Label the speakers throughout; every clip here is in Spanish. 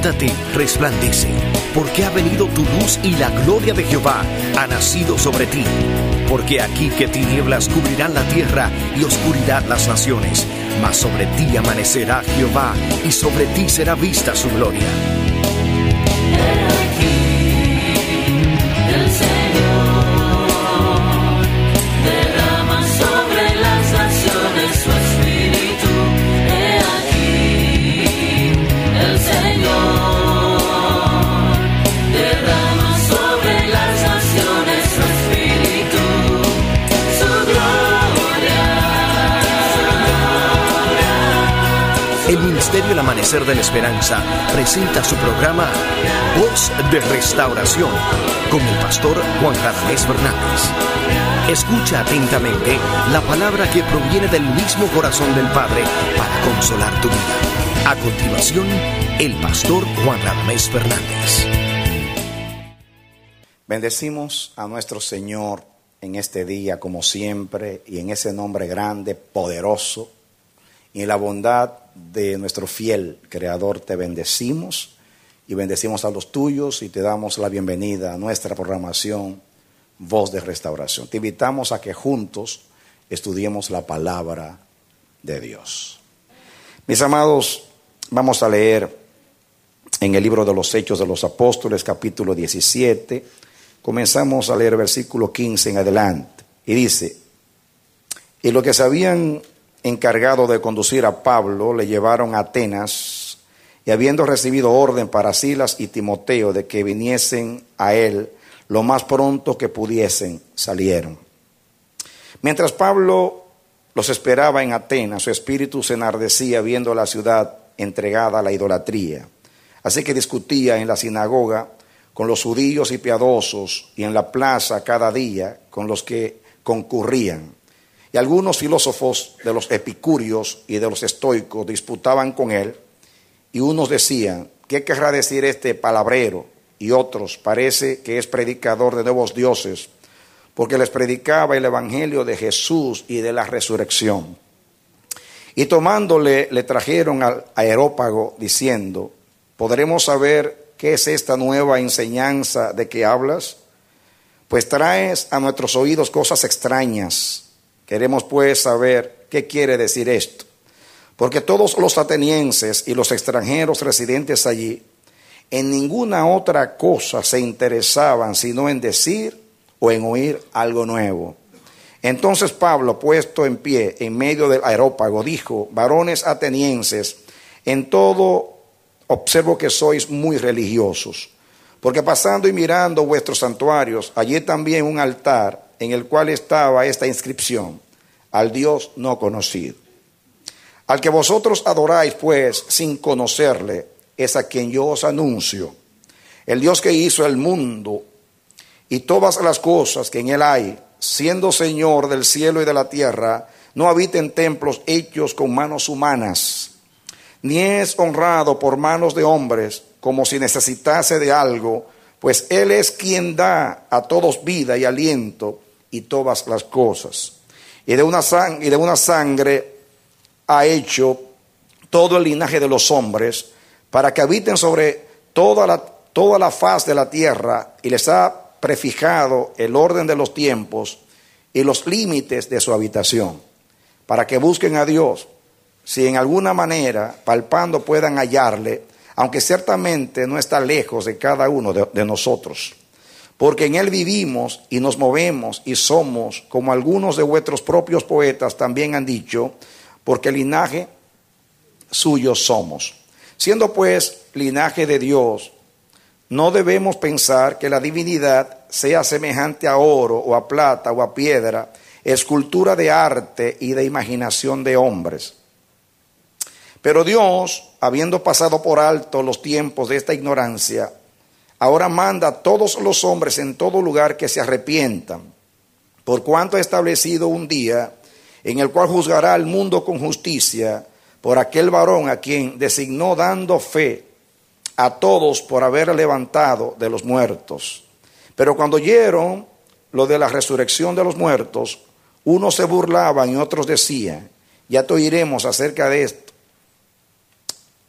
Speaker 1: levántate, resplandece, porque ha venido tu luz y la gloria de Jehová ha nacido sobre ti. Porque aquí que tinieblas cubrirán la tierra y oscuridad las naciones, mas sobre ti amanecerá Jehová y sobre ti será vista su gloria. El Ministerio El Amanecer de la Esperanza presenta su programa Voz de Restauración con el pastor Juan Radamés Fernández. Escucha atentamente la palabra que proviene del mismo corazón del Padre para consolar tu vida. A continuación, el pastor Juan Radamés Fernández.
Speaker 2: Bendecimos a nuestro Señor en este día como siempre y en ese nombre grande, poderoso, y en la bondad de nuestro fiel Creador te bendecimos y bendecimos a los tuyos y te damos la bienvenida a nuestra programación Voz de Restauración. Te invitamos a que juntos estudiemos la palabra de Dios. Mis amados, vamos a leer en el libro de los Hechos de los Apóstoles, capítulo 17. Comenzamos a leer versículo 15 en adelante. Y dice: y los que se habían encargado de conducir a Pablo le llevaron a Atenas, y habiendo recibido orden para Silas y Timoteo de que viniesen a él lo más pronto que pudiesen, salieron. Mientras Pablo los esperaba en Atenas, su espíritu se enardecía viendo la ciudad entregada a la idolatría. Así que discutía en la sinagoga con los judíos y piadosos, y en la plaza cada día con los que concurrían. Y algunos filósofos de los epicúreos y de los estoicos disputaban con él, y unos decían: ¿qué querrá decir este palabrero? Y otros: parece que es predicador de nuevos dioses, porque les predicaba el evangelio de Jesús y de la resurrección. Y tomándole, le trajeron al Areópago, diciendo: ¿podremos saber qué es esta nueva enseñanza de que hablas? Pues traes a nuestros oídos cosas extrañas. Queremos pues saber qué quiere decir esto, porque todos los atenienses y los extranjeros residentes allí en ninguna otra cosa se interesaban sino en decir o en oír algo nuevo. Entonces Pablo, puesto en pie en medio del Areópago, dijo: varones atenienses, en todo observo que sois muy religiosos, porque pasando y mirando vuestros santuarios, hallé también un altar en el cual estaba esta inscripción: al Dios no conocido. Al que vosotros adoráis, pues, sin conocerle, es a quien yo os anuncio. El Dios que hizo el mundo y todas las cosas que en él hay, siendo Señor del cielo y de la tierra, no habita en templos hechos con manos humanas, ni es honrado por manos de hombres, como si necesitase de algo, pues él es quien da a todos vida y aliento y todas las cosas. Y de una sangre ha hecho todo el linaje de los hombres, para que habiten sobre toda la faz de la tierra, y les ha prefijado el orden de los tiempos y los límites de su habitación, para que busquen a Dios, si en alguna manera, palpando, puedan hallarle, aunque ciertamente no está lejos de cada uno de nosotros. Porque en él vivimos y nos movemos y somos, como algunos de vuestros propios poetas también han dicho, porque linaje suyo somos. Siendo pues linaje de Dios, no debemos pensar que la divinidad sea semejante a oro o a plata o a piedra, escultura de arte y de imaginación de hombres. Pero Dios, habiendo pasado por alto los tiempos de esta ignorancia, ahora manda a todos los hombres en todo lugar que se arrepientan, por cuanto ha establecido un día en el cual juzgará al mundo con justicia por aquel varón a quien designó, dando fe a todos por haber levantado de los muertos. Pero cuando oyeron lo de la resurrección de los muertos, unos se burlaban y otros decían: ya te oiremos acerca de esto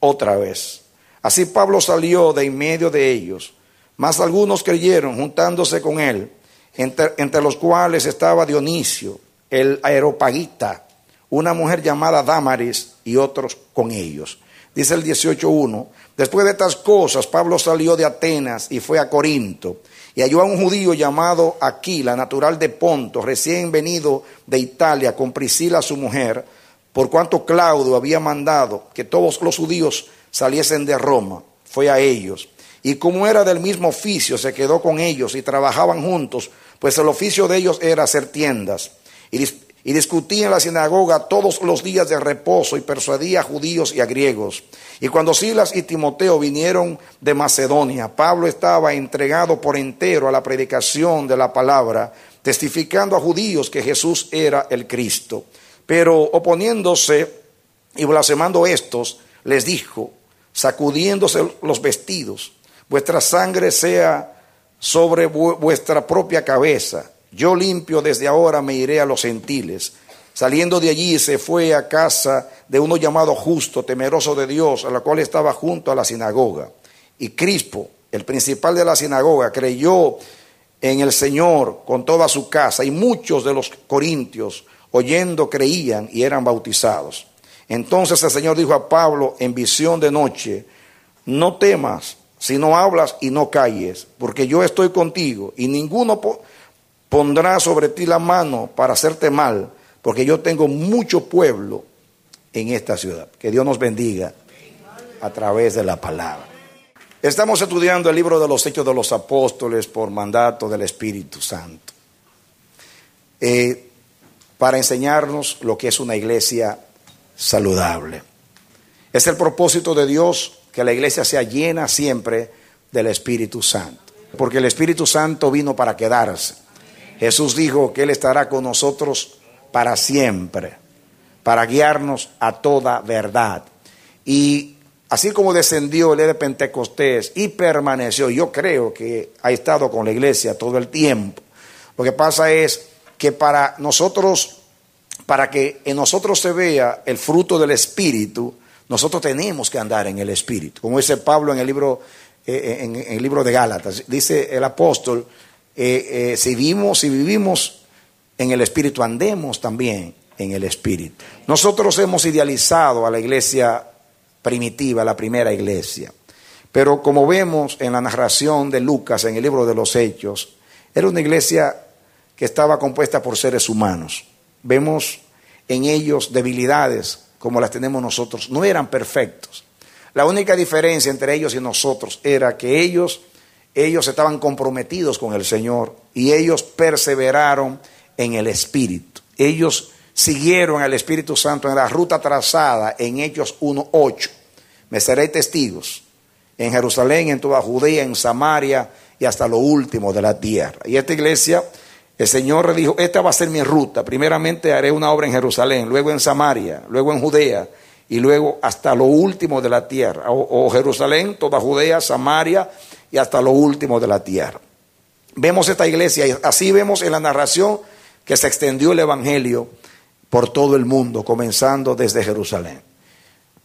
Speaker 2: otra vez. Así Pablo salió de en medio de ellos, mas algunos creyeron juntándose con él, entre los cuales estaba Dionisio, el Areopagita, una mujer llamada Dámaris y otros con ellos. Dice el 18:1, después de estas cosas Pablo salió de Atenas y fue a Corinto, y halló a un judío llamado Aquila, natural de Ponto, recién venido de Italia, con Priscila su mujer, por cuanto Claudio había mandado que todos los judíos saliesen de Roma. Fue a ellos, y como era del mismo oficio, se quedó con ellos y trabajaban juntos, pues el oficio de ellos era hacer tiendas. Y discutía en la sinagoga todos los días de reposo y persuadía a judíos y a griegos. Y cuando Silas y Timoteo vinieron de Macedonia, Pablo estaba entregado por entero a la predicación de la palabra, testificando a judíos que Jesús era el Cristo. Pero oponiéndose y blasfemando estos, les dijo, sacudiéndose los vestidos, vuestra sangre sea sobre vuestra propia cabeza. Yo limpio desde ahora me iré a los gentiles. Saliendo de allí se fue a casa de uno llamado Justo, temeroso de Dios, a la cual estaba junto a la sinagoga. Y Crispo, el principal de la sinagoga, creyó en el Señor con toda su casa, y muchos de los corintios, oyendo, creían y eran bautizados. Entonces el Señor dijo a Pablo en visión de noche, no temas, sino hablas y no calles, porque yo estoy contigo, y ninguno pondrá sobre ti la mano para hacerte mal, porque yo tengo mucho pueblo en esta ciudad. Que Dios nos bendiga a través de la palabra. Estamos estudiando el libro de los Hechos de los Apóstoles por mandato del Espíritu Santo, para enseñarnos lo que es una iglesia saludable. Es el propósito de Dios que la iglesia sea llena siempre del Espíritu Santo, porque el Espíritu Santo vino para quedarse. Jesús dijo que Él estará con nosotros para siempre, para guiarnos a toda verdad. Y así como descendió el día de Pentecostés y permaneció, yo creo que ha estado con la iglesia todo el tiempo. Lo que pasa es que para que en nosotros se vea el fruto del Espíritu, nosotros tenemos que andar en el Espíritu. Como dice Pablo en el libro de Gálatas, dice el apóstol, si vivimos en el Espíritu, andemos también en el Espíritu. Nosotros hemos idealizado a la iglesia primitiva, la primera iglesia, pero como vemos en la narración de Lucas en el libro de los Hechos, era una iglesia que estaba compuesta por seres humanos. Vemos en ellos debilidades como las tenemos nosotros. No eran perfectos. La única diferencia entre ellos y nosotros era que ellos estaban comprometidos con el Señor y ellos perseveraron en el Espíritu. Ellos siguieron al Espíritu Santo en la ruta trazada en Hechos 1:8. Me seréis testigos en Jerusalén, en toda Judea, en Samaria y hasta lo último de la tierra. Y esta iglesia, el Señor dijo, esta va a ser mi ruta. Primeramente haré una obra en Jerusalén, luego en Samaria, luego en Judea y luego hasta lo último de la tierra. O Jerusalén, toda Judea, Samaria y hasta lo último de la tierra. Vemos esta iglesia y así vemos en la narración que se extendió el evangelio por todo el mundo, comenzando desde Jerusalén.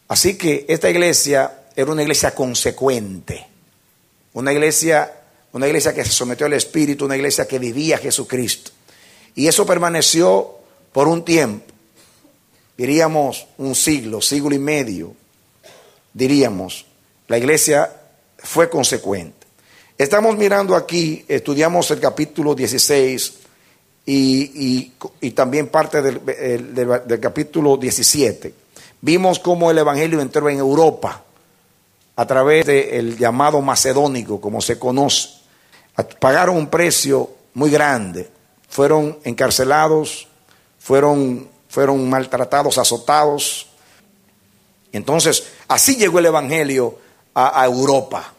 Speaker 2: Así que esta iglesia era una iglesia consecuente, una iglesia que se sometió al Espíritu, una iglesia que vivía a Jesucristo. Y eso permaneció por un tiempo, diríamos un siglo y medio, diríamos, la iglesia fue consecuente. Estamos mirando aquí, estudiamos el capítulo 16 y también parte del capítulo 17. Vimos cómo el evangelio entró en Europa a través del llamado macedónico, como se conoce. Pagaron un precio muy grande, fueron encarcelados, fueron maltratados, azotados. Entonces, así llegó el evangelio a Europa,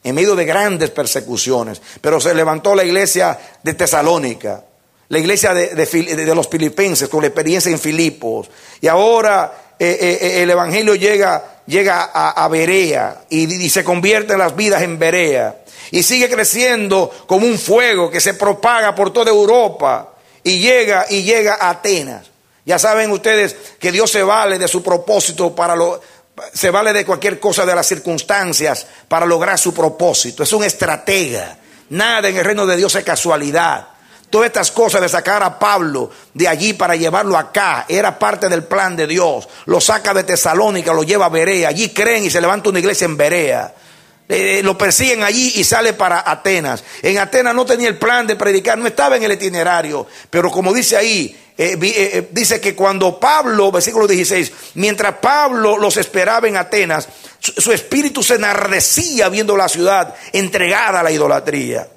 Speaker 2: en medio de grandes persecuciones. Pero se levantó la iglesia de Tesalónica, la iglesia de los filipenses con la experiencia en Filipos. Y ahora el evangelio llega a Berea y se convierte en las vidas en Berea. Y sigue creciendo como un fuego que se propaga por toda Europa y llega a Atenas. Ya saben ustedes que Dios se vale de su propósito se vale de cualquier cosa de las circunstancias para lograr su propósito. Es un estratega. Nada en el reino de Dios es casualidad. Todas estas cosas de sacar a Pablo de allí para llevarlo acá era parte del plan de Dios. Lo saca de Tesalónica, lo lleva a Berea. Allí creen y se levanta una iglesia en Berea. Lo persiguen allí y sale para Atenas. En Atenas no tenía el plan de predicar, no estaba en el itinerario. Pero como dice ahí, dice que cuando Pablo, versículo 16, mientras Pablo los esperaba en Atenas, su espíritu se enardecía viendo la ciudad entregada a la idolatría.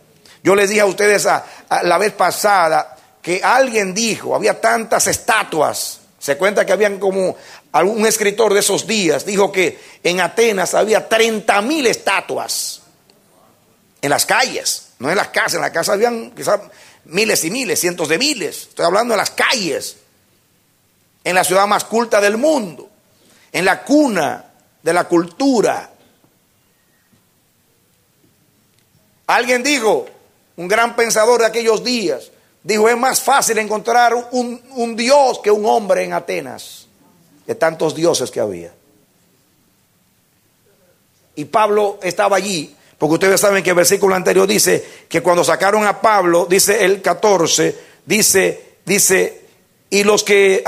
Speaker 2: Yo les dije a ustedes la vez pasada que alguien dijo, había tantas estatuas. Se cuenta que habían como algún escritor de esos días dijo que en Atenas había 30,000 estatuas en las calles, no en las casas. En las casas habían quizás miles y miles, cientos de miles. Estoy hablando de las calles, en la ciudad más culta del mundo, en la cuna de la cultura. Alguien dijo, un gran pensador de aquellos días, dijo, es más fácil encontrar un dios que un hombre en Atenas, de tantos dioses que había. Y Pablo estaba allí, porque ustedes saben que el versículo anterior dice que cuando sacaron a Pablo, dice el 14, dice, y los que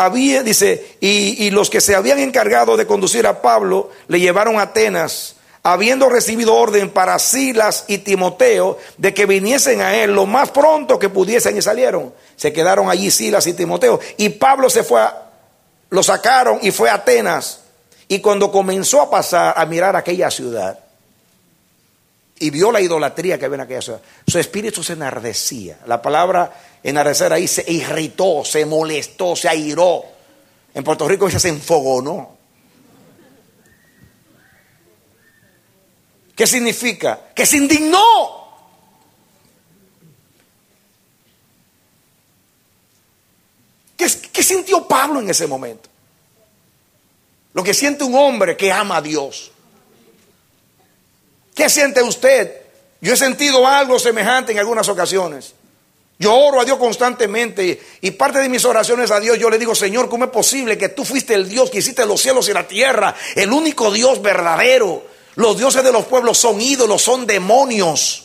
Speaker 2: se habían encargado de conducir a Pablo, le llevaron a Atenas, habiendo recibido orden para Silas y Timoteo de que viniesen a él lo más pronto que pudiesen, y salieron. Se quedaron allí Silas y Timoteo. Y Pablo se fue, lo sacaron y fue a Atenas. Y cuando comenzó a pasar a mirar aquella ciudad y vio la idolatría que había en aquella ciudad, su espíritu se enardecía. La palabra enardecer ahí se irritó, se molestó, se airó. En Puerto Rico se enfogonó. ¿Qué significa? Que se indignó. ¿Qué sintió Pablo en ese momento? Lo que siente un hombre que ama a Dios. ¿Qué siente usted? Yo he sentido algo semejante en algunas ocasiones. Yo oro a Dios constantemente y parte de mis oraciones a Dios yo le digo, Señor, ¿cómo es posible que tú fuiste el Dios que hiciste los cielos y la tierra? El único Dios verdadero. Los dioses de los pueblos son ídolos, son demonios.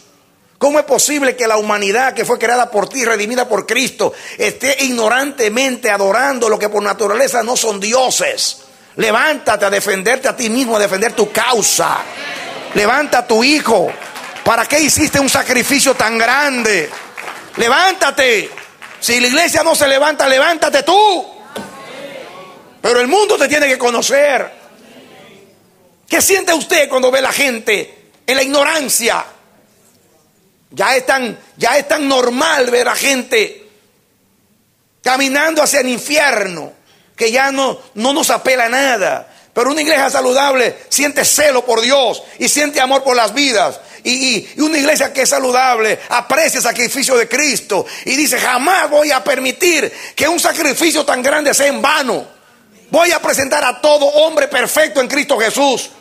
Speaker 2: ¿Cómo es posible que la humanidad que fue creada por ti, redimida por Cristo, esté ignorantemente adorando lo que por naturaleza no son dioses? Levántate a defenderte a ti mismo, a defender tu causa. Levanta a tu hijo. ¿Para qué hiciste un sacrificio tan grande? Levántate. Si la iglesia no se levanta, levántate tú. Pero el mundo te tiene que conocer. ¿Qué siente usted cuando ve a la gente en la ignorancia? Ya es tan normal ver a gente caminando hacia el infierno que ya no nos apela a nada. Pero una iglesia saludable siente celo por Dios y siente amor por las vidas. Y una iglesia que es saludable aprecia el sacrificio de Cristo y dice, jamás voy a permitir que un sacrificio tan grande sea en vano. Voy a presentar a todo hombre perfecto en Cristo Jesús.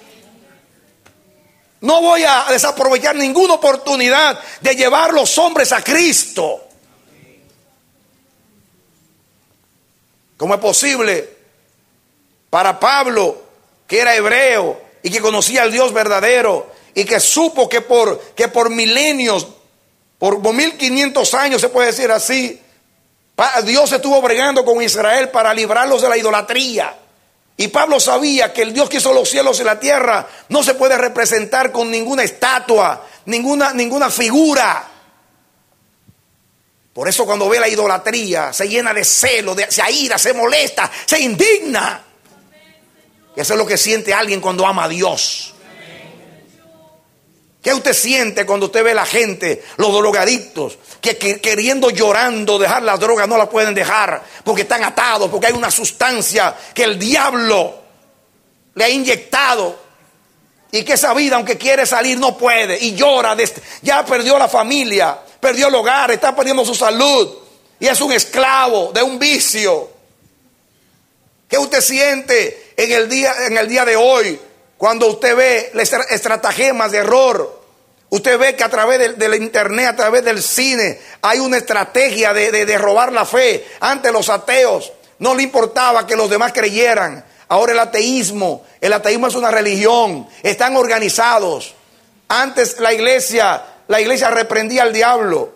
Speaker 2: No voy a desaprovechar ninguna oportunidad de llevar los hombres a Cristo. ¿Cómo es posible para Pablo, que era hebreo y que conocía al Dios verdadero y que supo que por milenios, por 1500 años se puede decir así, Dios estuvo bregando con Israel para librarlos de la idolatría? Y Pablo sabía que el Dios que hizo los cielos y la tierra no se puede representar con ninguna estatua, ninguna figura. Por eso cuando ve la idolatría se llena de celo, se aira, se molesta, se indigna. Eso es lo que siente alguien cuando ama a Dios. ¿Qué usted siente cuando usted ve a la gente, los drogadictos, que queriendo, llorando dejar las drogas no las pueden dejar porque están atados, porque hay una sustancia que el diablo le ha inyectado y que esa vida, aunque quiere salir, no puede y llora, ya perdió la familia, perdió el hogar, está perdiendo su salud y es un esclavo de un vicio? ¿Qué usted siente en el día de hoy? Cuando usted ve estratagemas de error, usted ve que a través del internet, a través del cine, hay una estrategia de robar la fe. Antes los ateos no le importaba que los demás creyeran. Ahora el ateísmo El ateísmo es una religión. Están organizados. Antes la iglesia reprendía al diablo.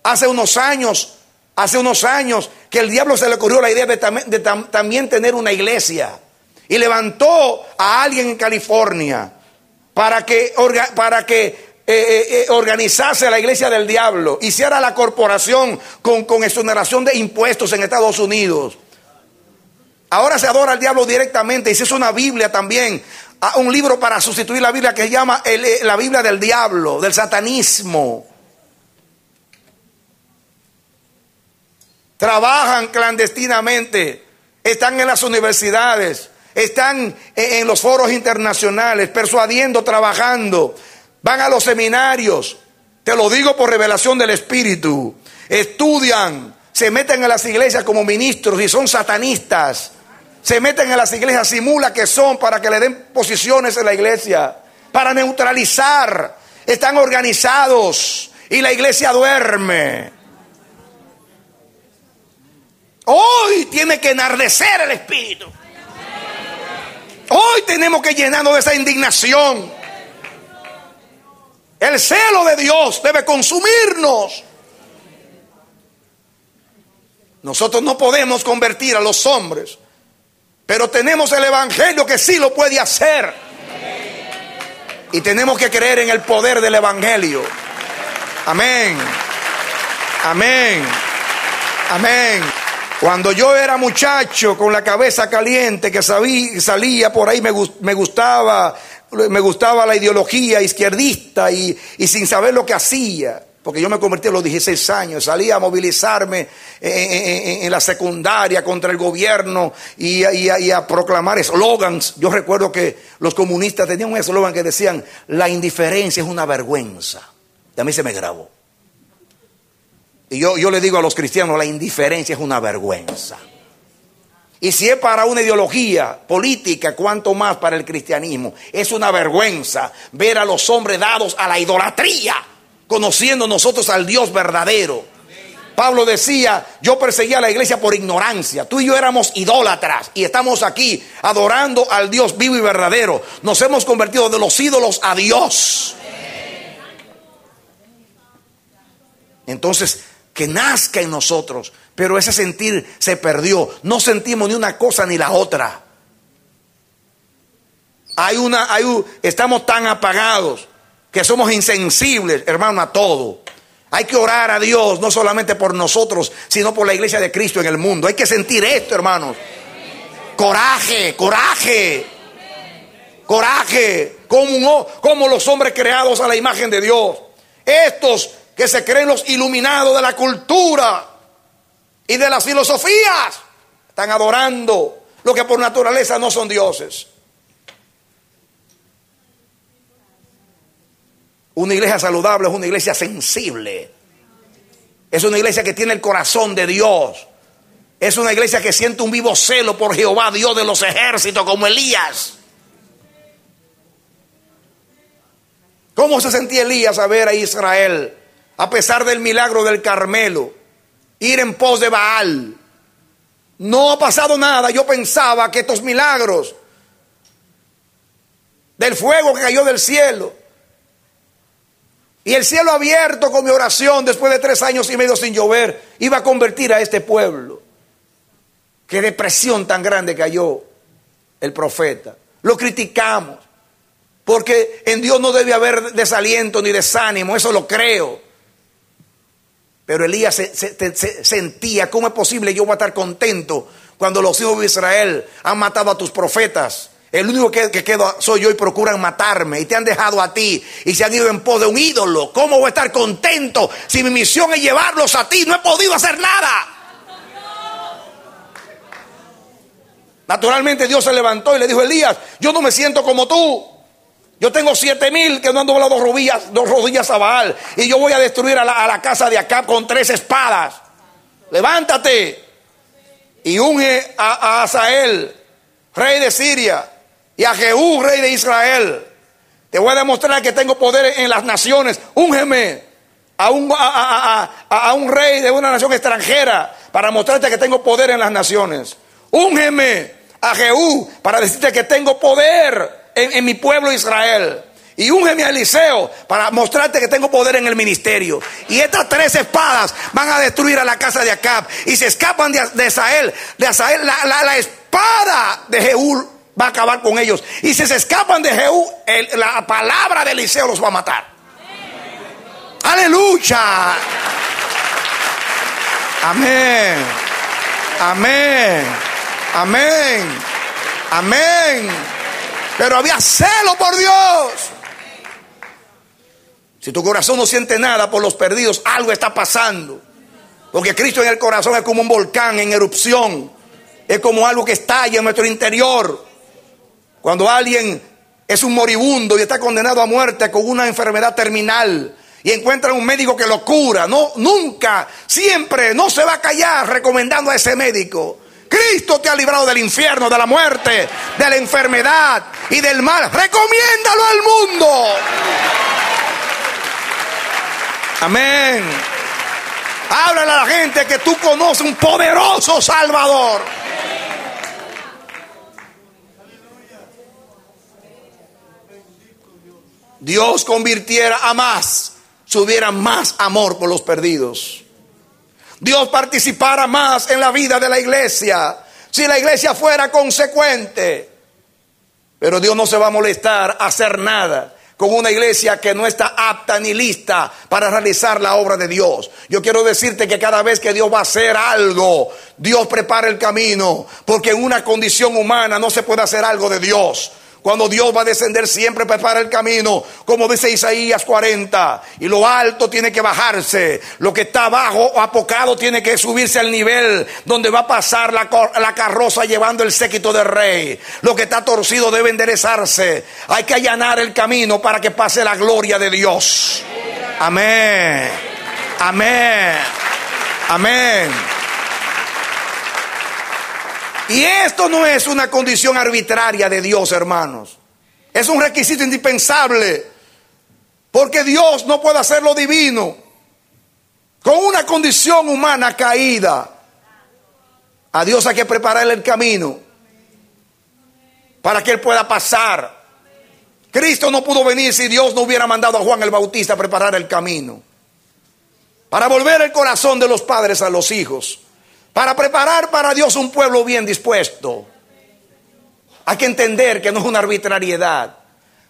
Speaker 2: Hace unos años que el diablo se le ocurrió la idea de también tener una iglesia. Y levantó a alguien en California para que organizase la iglesia del diablo. Hiciera la corporación con exoneración de impuestos en Estados Unidos. Ahora se adora al diablo directamente. Y se hizo una Biblia también. Un libro para sustituir la Biblia que se llama la Biblia del diablo, del satanismo. Trabajan clandestinamente, están en las universidades, están en los foros internacionales, persuadiendo, trabajando. Van a los seminarios, te lo digo por revelación del Espíritu. Estudian, se meten en las iglesias como ministros y son satanistas. Se meten en las iglesias, simula que son para que le den posiciones en la iglesia, para neutralizar. Están organizados y la iglesia duerme. Hoy tiene que enardecer el Espíritu. Hoy tenemos que llenarnos de esa indignación. El celo de Dios debe consumirnos. Nosotros no podemos convertir a los hombres, pero tenemos el Evangelio que sí lo puede hacer. Y tenemos que creer en el poder del Evangelio. Amén. Amén. Amén. Cuando yo era muchacho con la cabeza caliente que salía por ahí, me gustaba la ideología izquierdista y sin saber lo que hacía. Porque yo me convertí a los 16 años, salía a movilizarme en la secundaria contra el gobierno y a proclamar eslogans. Yo recuerdo que los comunistas tenían un eslogan que decían: la indiferencia es una vergüenza. Y a mí se me grabó. Y yo le digo a los cristianos: la indiferencia es una vergüenza. Y si es para una ideología política, cuánto más para el cristianismo. Es una vergüenza ver a los hombres dados a la idolatría, conociendo nosotros al Dios verdadero. Pablo decía: yo perseguía a la iglesia por ignorancia. Tú y yo éramos idólatras y estamos aquí adorando al Dios vivo y verdadero. Nos hemos convertido de los ídolos a Dios. Entonces, que nazca en nosotros. Pero ese sentir se perdió. No sentimos ni una cosa ni la otra. Estamos tan apagados que somos insensibles, hermano, a todo. Hay que orar a Dios, no solamente por nosotros, sino por la iglesia de Cristo en el mundo. Hay que sentir esto, hermanos. Coraje, coraje, coraje. Como los hombres creados a la imagen de Dios. Estos que se creen los iluminados de la cultura y de las filosofías, están adorando lo que por naturaleza no son dioses. Una iglesia saludable es una iglesia sensible. Es una iglesia que tiene el corazón de Dios. Es una iglesia que siente un vivo celo por Jehová, Dios de los ejércitos, como Elías. ¿Cómo se sentía Elías a ver a Israel, a pesar del milagro del Carmelo, ir en pos de Baal? No ha pasado nada. Yo pensaba que estos milagros del fuego que cayó del cielo y el cielo abierto con mi oración después de 3 años y medio sin llover, iba a convertir a este pueblo. Qué depresión tan grande cayó el profeta. Lo criticamos porque en Dios no debe haber desaliento ni desánimo, eso lo creo. Pero Elías se sentía: ¿cómo es posible yo voy a estar contento cuando los hijos de Israel han matado a tus profetas? El único que queda soy yo y procuran matarme, y te han dejado a ti y se han ido en pos de un ídolo. ¿Cómo voy a estar contento si mi misión es llevarlos a ti? No he podido hacer nada. Naturalmente Dios se levantó y le dijo: Elías, yo no me siento como tú. Yo tengo 7,000 que no han doblado dos rodillas a Baal, y yo voy a destruir a la casa de Acab con 3 espadas. Levántate y unge a Hazael, rey de Siria, y a Jehú, rey de Israel. Te voy a demostrar que tengo poder en las naciones. Úngeme a un rey de una nación extranjera para mostrarte que tengo poder en las naciones. Úngeme a Jehú para decirte que tengo poder en mi pueblo Israel. Y úngeme a Eliseo para mostrarte que tengo poder en el ministerio. Y estas 3 espadas van a destruir a la casa de Acab. Y se escapan de Azael. La espada de Jehú va a acabar con ellos. Y si se escapan de Jehú, la palabra de Eliseo los va a matar. Aleluya. Amén. Amén. Amén. Amén. Pero había celo por Dios. Si tu corazón no siente nada por los perdidos, algo está pasando. Porque Cristo en el corazón es como un volcán en erupción. Es como algo que estalla en nuestro interior. Cuando alguien es un moribundo y está condenado a muerte con una enfermedad terminal y encuentra un médico que lo cura, no, nunca, siempre, no se va a callar recomendando a ese médico. Cristo te ha librado del infierno, de la muerte, de la enfermedad y del mal. Recomiéndalo al mundo. Amén. Háblale a la gente que tú conoces un poderoso Salvador. Dios convirtiera a más, si hubiera más amor por los perdidos. Dios participara más en la vida de la iglesia, si la iglesia fuera consecuente. Pero Dios no se va a molestar a hacer nada con una iglesia que no está apta ni lista para realizar la obra de Dios. Yo quiero decirte que cada vez que Dios va a hacer algo, Dios prepara el camino, porque en una condición humana no se puede hacer algo de Dios. Cuando Dios va a descender, siempre prepara el camino, como dice Isaías 40. Y lo alto tiene que bajarse, lo que está abajo o apocado tiene que subirse al nivel donde va a pasar la carroza llevando el séquito del rey. Lo que está torcido debe enderezarse. Hay que allanar el camino para que pase la gloria de Dios. Amén. Amén. Amén. Y esto no es una condición arbitraria de Dios, hermanos. Es un requisito indispensable. Porque Dios no puede hacer lo divino con una condición humana caída. A Dios hay que prepararle el camino para que Él pueda pasar. Cristo no pudo venir si Dios no hubiera mandado a Juan el Bautista a preparar el camino. Para volver el corazón de los padres a los hijos. Para preparar para Dios un pueblo bien dispuesto. Hay que entender que no es una arbitrariedad.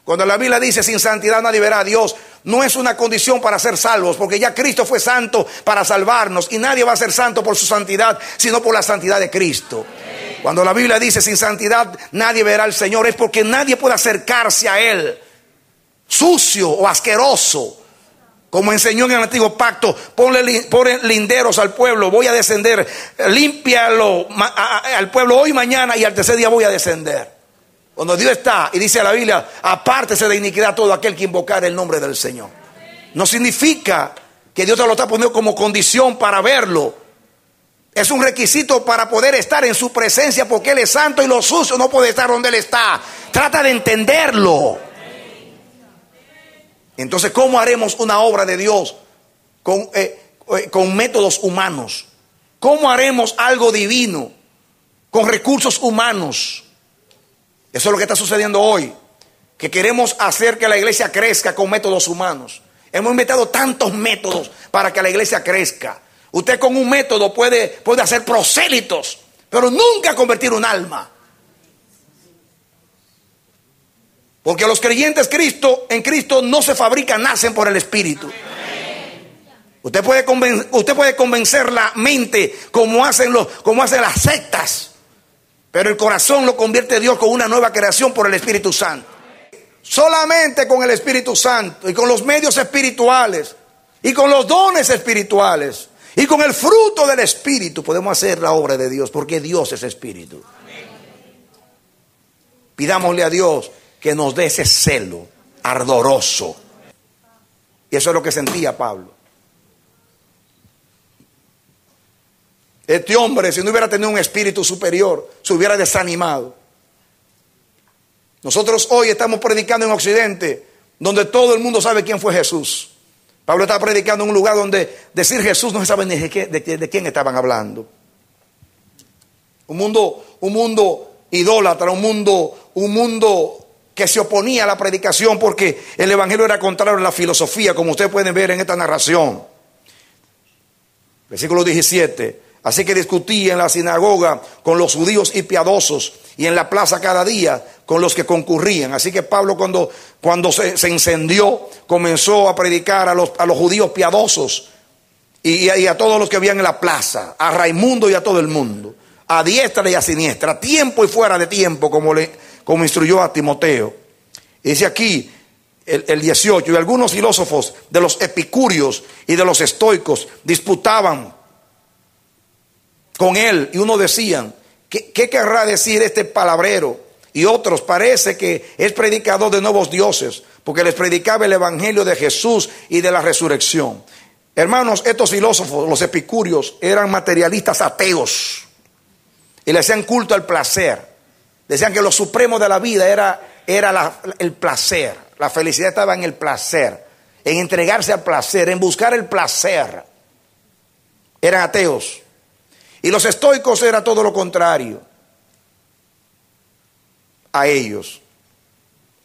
Speaker 2: Cuando la Biblia dice sin santidad nadie verá a Dios, no es una condición para ser salvos, porque ya Cristo fue santo para salvarnos y nadie va a ser santo por su santidad, sino por la santidad de Cristo. Cuando la Biblia dice sin santidad nadie verá al Señor, es porque nadie puede acercarse a Él sucio o asqueroso. Como enseñó en el antiguo pacto, ponle linderos al pueblo, voy a descender, límpialo al pueblo hoy, mañana y al tercer día voy a descender. Cuando Dios está, y dice la Biblia, apártese de iniquidad todo aquel que invocar el nombre del Señor. No significa que Dios te lo está poniendo como condición para verlo. Es un requisito para poder estar en su presencia, porque Él es santo y lo sucio no puede estar donde Él está. Trata de entenderlo. Entonces, ¿cómo haremos una obra de Dios con métodos humanos? ¿Cómo haremos algo divino con recursos humanos? Eso es lo que está sucediendo hoy, que queremos hacer que la iglesia crezca con métodos humanos. Hemos inventado tantos métodos para que la iglesia crezca. Usted con un método puede hacer prosélitos, pero nunca convertir un alma. Porque los creyentes en Cristo no se fabrican, nacen por el Espíritu. Usted puede convencer la mente como hacen las sectas, pero el corazón lo convierte Dios con una nueva creación por el Espíritu Santo. Solamente con el Espíritu Santo y con los medios espirituales y con los dones espirituales y con el fruto del Espíritu podemos hacer la obra de Dios, porque Dios es Espíritu. Pidámosle a Dios que nos dé ese celo ardoroso. Y eso es lo que sentía Pablo. Este hombre, si no hubiera tenido un espíritu superior, se hubiera desanimado. Nosotros hoy estamos predicando en Occidente, donde todo el mundo sabe quién fue Jesús. Pablo está predicando en un lugar donde decir Jesús no se sabe ni de quién estaban hablando. Un mundo idólatra, un mundo que se oponía a la predicación porque el evangelio era contrario a la filosofía, como ustedes pueden ver en esta narración. Versículo 17. Así que discutía en la sinagoga con los judíos y piadosos, y en la plaza cada día con los que concurrían. Así que Pablo, cuando se encendió, comenzó a predicar a los judíos piadosos y a todos los que habían en la plaza, a Raimundo y a todo el mundo, a diestra y a siniestra, a tiempo y fuera de tiempo, como instruyó a Timoteo. Y dice aquí el 18, y algunos filósofos de los epicúreos y de los estoicos disputaban con él, y uno decían, ¿qué querrá decir este palabrero? Y otros, parece que es predicador de nuevos dioses, porque les predicaba el evangelio de Jesús y de la resurrección. Hermanos, estos filósofos, los epicúreos, eran materialistas ateos y le hacían culto al placer. Decían que lo supremo de la vida era el placer. La felicidad estaba en el placer, en entregarse al placer, en buscar el placer. Eran ateos. Y los estoicos era todo lo contrario a ellos.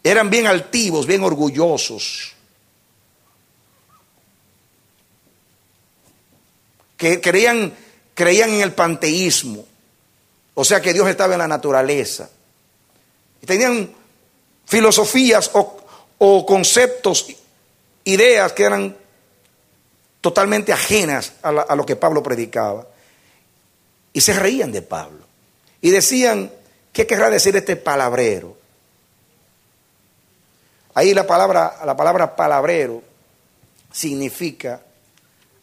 Speaker 2: Eran bien altivos, bien orgullosos. Que creían en el panteísmo. O sea que Dios estaba en la naturaleza. Tenían filosofías o conceptos, ideas que eran totalmente ajenas a lo que Pablo predicaba. Y se reían de Pablo. Y decían, ¿qué querrá decir este palabrero? Ahí la palabra palabrero significa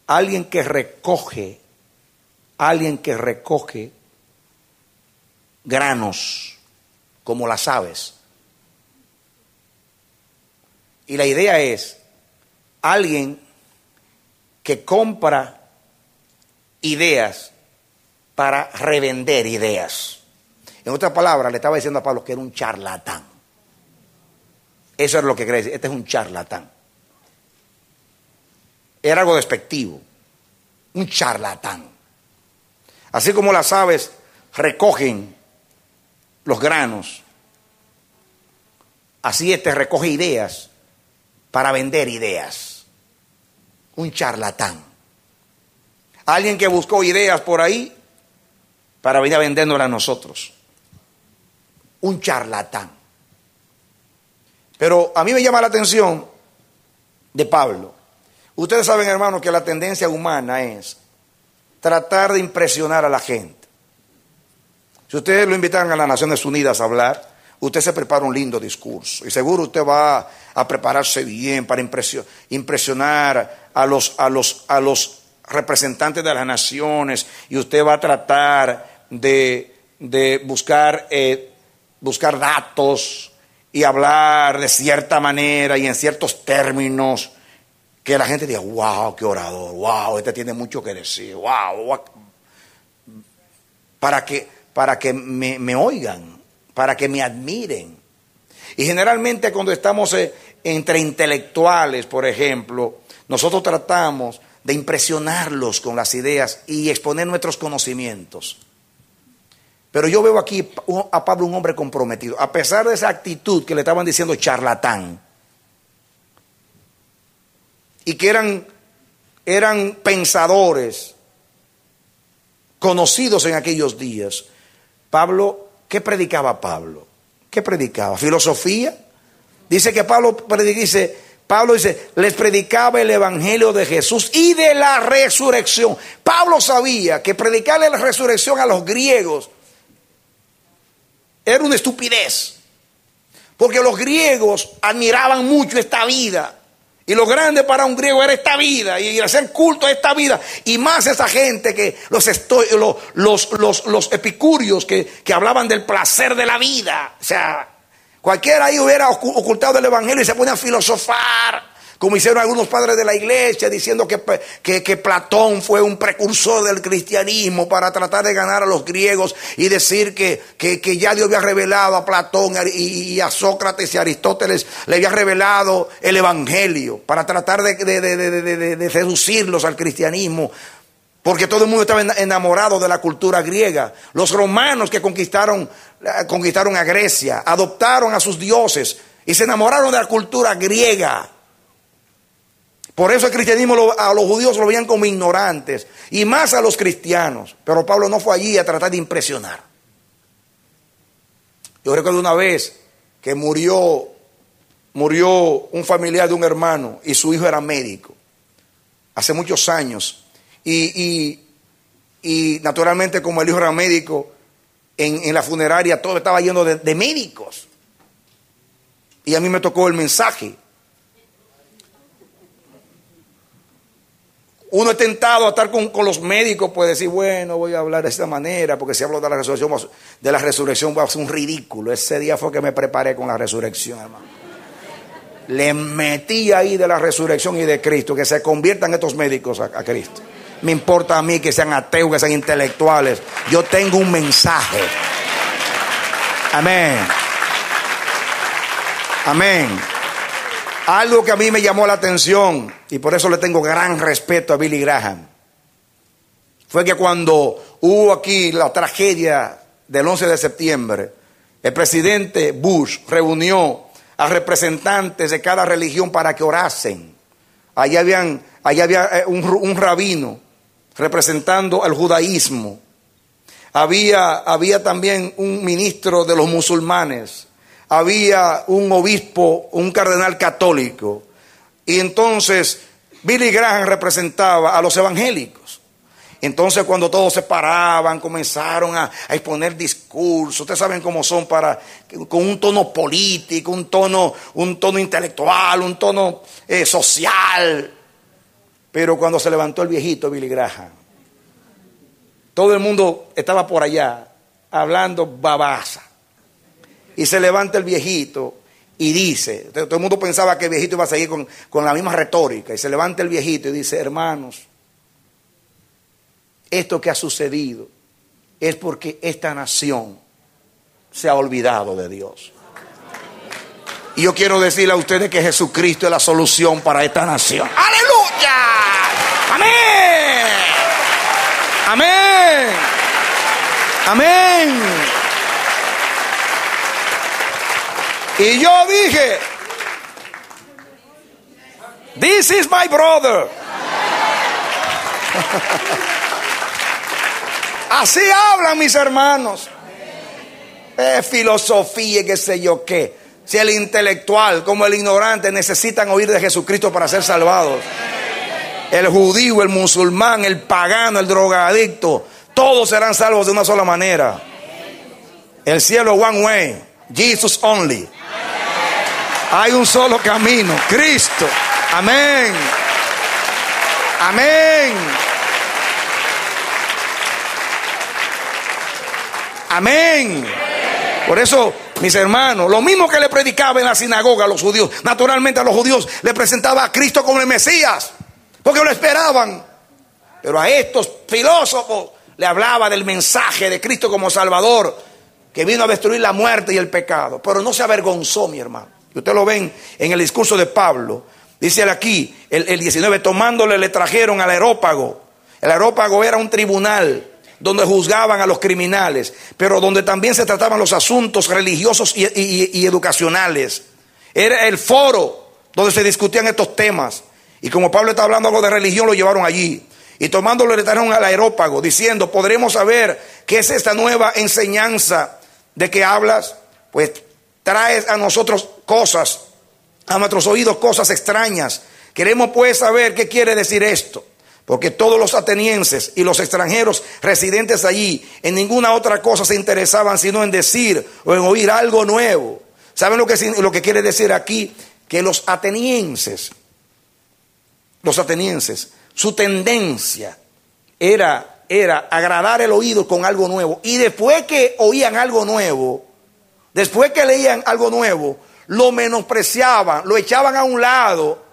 Speaker 2: alguien que recoge granos, como las aves. Y la idea es alguien que compra ideas para revender ideas. En otras palabras, le estaba diciendo a Pablo que era un charlatán. Eso es lo que quería decir. Este es un charlatán. Era algo despectivo. Un charlatán. Así como las aves recogen los granos, así recoge ideas para vender ideas. Un charlatán. Alguien que buscó ideas por ahí para venir a vendérnoslas a nosotros. Un charlatán. Pero a mí me llama la atención de Pablo. Ustedes saben, hermanos, que la tendencia humana es tratar de impresionar a la gente. Si ustedes lo invitan a las Naciones Unidas a hablar, usted se prepara un lindo discurso. Y seguro usted va a prepararse bien para impresionar a los representantes de las naciones. Y usted va a tratar de buscar datos y hablar de cierta manera y en ciertos términos que la gente diga, wow, qué orador, wow, este tiene mucho que decir, wow, para que me oigan, para que me admiren. Y generalmente cuando estamos entre intelectuales, por ejemplo, nosotros tratamos de impresionarlos con las ideas y exponer nuestros conocimientos. Pero yo veo aquí a Pablo un hombre comprometido, a pesar de esa actitud que le estaban diciendo charlatán, y que eran pensadores conocidos en aquellos días. Pablo, ¿qué predicaba Pablo? ¿Qué predicaba? ¿Filosofía? Dice que Pablo dice, les predicaba el evangelio de Jesús y de la resurrección. Pablo sabía que predicarle la resurrección a los griegos era una estupidez, porque los griegos admiraban mucho esta vida. Y lo grande para un griego era esta vida y hacer culto a esta vida. Y más esa gente que los epicúreos que hablaban del placer de la vida. O sea, cualquiera ahí hubiera ocultado el evangelio y se pone a filosofar, como hicieron algunos padres de la iglesia, diciendo que Platón fue un precursor del cristianismo para tratar de ganar a los griegos y decir que ya Dios había revelado a Platón y a Sócrates y a Aristóteles, le había revelado el evangelio para tratar de seducirlos al cristianismo. porque todo el mundo estaba enamorado de la cultura griega. Los romanos que conquistaron a Grecia, adoptaron a sus dioses y se enamoraron de la cultura griega. Por eso el cristianismo a los judíos lo veían como ignorantes, y más a los cristianos. Pero Pablo no fue allí a tratar de impresionar. Yo recuerdo una vez que murió un familiar de un hermano y su hijo era médico, hace muchos años. Y naturalmente, como el hijo era médico, en la funeraria todo estaba lleno de médicos. Y a mí me tocó el mensaje. Uno es tentado a estar con los médicos, puede decir, bueno, voy a hablar de esta manera, porque si hablo de la resurrección va a ser un ridículo. Ese día fue que me preparé con la resurrección, hermano. Le metí ahí de la resurrección y de Cristo, que se conviertan estos médicos a Cristo. Me importa a mí que sean ateos, que sean intelectuales. Yo tengo un mensaje. Amén. Amén. Algo que a mí me llamó la atención, y por eso le tengo gran respeto a Billy Graham, fue que cuando hubo aquí la tragedia del 11 de septiembre, el presidente Bush reunió a representantes de cada religión para que orasen. Allá había un rabino representando al judaísmo. Había también un ministro de los musulmanes. Había un obispo, un cardenal católico. Y entonces Billy Graham representaba a los evangélicos. Entonces cuando todos se paraban, comenzaron a exponer discursos. Ustedes saben cómo son, con un tono político, un tono intelectual, un tono social. Pero cuando se levantó el viejito Billy Graham, todo el mundo estaba por allá hablando babasa. Y se levanta el viejito y dice, todo el mundo pensaba que el viejito iba a seguir con la misma retórica. Y se levanta el viejito y dice, hermanos, esto que ha sucedido es porque esta nación se ha olvidado de Dios. Y yo quiero decirle a ustedes que Jesucristo es la solución para esta nación. ¡Aleluya! ¡Amén! ¡Amén! ¡Amén! Y yo dije, this is my brother. Así hablan mis hermanos. Filosofía, qué sé yo qué. Si el intelectual como el ignorante necesitan oír de Jesucristo para ser salvados. El judío, el musulmán, el pagano, el drogadicto, todos serán salvos de una sola manera. El cielo one way, Jesus only. Hay un solo camino, Cristo. Amén. Amén. Amén. Por eso, mis hermanos, lo mismo que le predicaba en la sinagoga a los judíos, naturalmente a los judíos le presentaba a Cristo como el Mesías, porque lo esperaban. Pero a estos filósofos le hablaba del mensaje de Cristo como Salvador, que vino a destruir la muerte y el pecado. Pero no se avergonzó, mi hermano. Y ustedes lo ven en el discurso de Pablo. Dice aquí, el 19, tomándole le trajeron al Areópago. El Areópago era un tribunal donde juzgaban a los criminales, pero donde también se trataban los asuntos religiosos y educacionales. Era el foro donde se discutían estos temas. Y como Pablo está hablando algo de religión, lo llevaron allí. Y tomándole le trajeron al Areópago, diciendo, ¿podremos saber qué es esta nueva enseñanza de que hablas? Pues traes a nosotros cosas, a nuestros oídos cosas extrañas. Queremos pues saber qué quiere decir esto. Porque todos los atenienses y los extranjeros residentes allí en ninguna otra cosa se interesaban sino en decir o en oír algo nuevo. ¿Saben lo que quiere decir aquí? Que los atenienses, su tendencia era agradar el oído con algo nuevo. Y después que oían algo nuevo, después que leían algo nuevo, lo menospreciaban, lo echaban a un lado.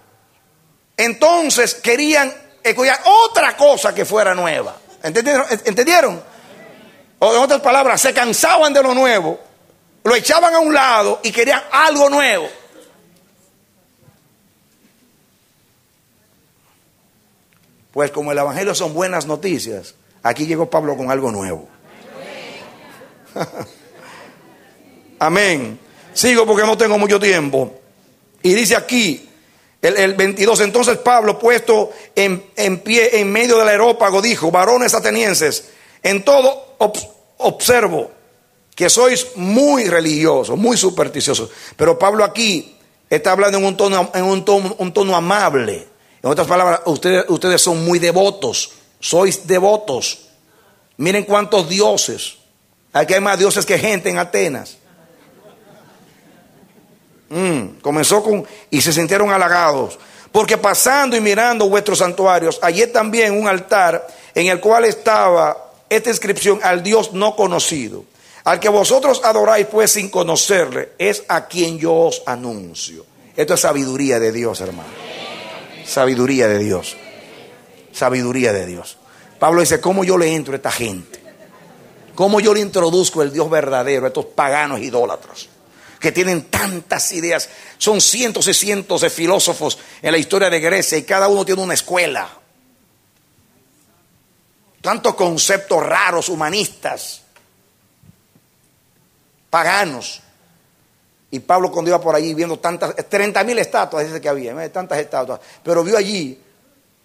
Speaker 2: Entonces querían escuchar otra cosa que fuera nueva. ¿Entendieron? O en otras palabras, se cansaban de lo nuevo, lo echaban a un lado y querían algo nuevo. Pues como el evangelio son buenas noticias, aquí llegó Pablo con algo nuevo. Amén. Sigo porque no tengo mucho tiempo. Y dice aquí, el 22, entonces Pablo, puesto en pie en medio del areópago, dijo: varones atenienses, en todo observo que sois muy religiosos, muy supersticiosos. Pero Pablo aquí está hablando en un tono amable. En otras palabras, ustedes son muy devotos, sois devotos. Miren cuántos dioses. Aquí hay más dioses que gente en Atenas. Comenzó con: y se sintieron halagados, porque pasando y mirando vuestros santuarios, hallé también un altar en el cual estaba esta inscripción: al Dios no conocido, al que vosotros adoráis pues sin conocerle, es a quien yo os anuncio. Esto es sabiduría de Dios, hermano. Sabiduría de Dios. Sabiduría de Dios. Pablo dice: ¿cómo yo le entro a esta gente? ¿Cómo yo le introduzco el Dios verdadero a estos paganos idólatras que tienen tantas ideas? Son cientos y cientos de filósofos en la historia de Grecia y cada uno tiene una escuela. Tantos conceptos raros, humanistas, paganos. Y Pablo, cuando iba por allí viendo tantas, 30,000 estatuas, dice que había, tantas estatuas, pero vio allí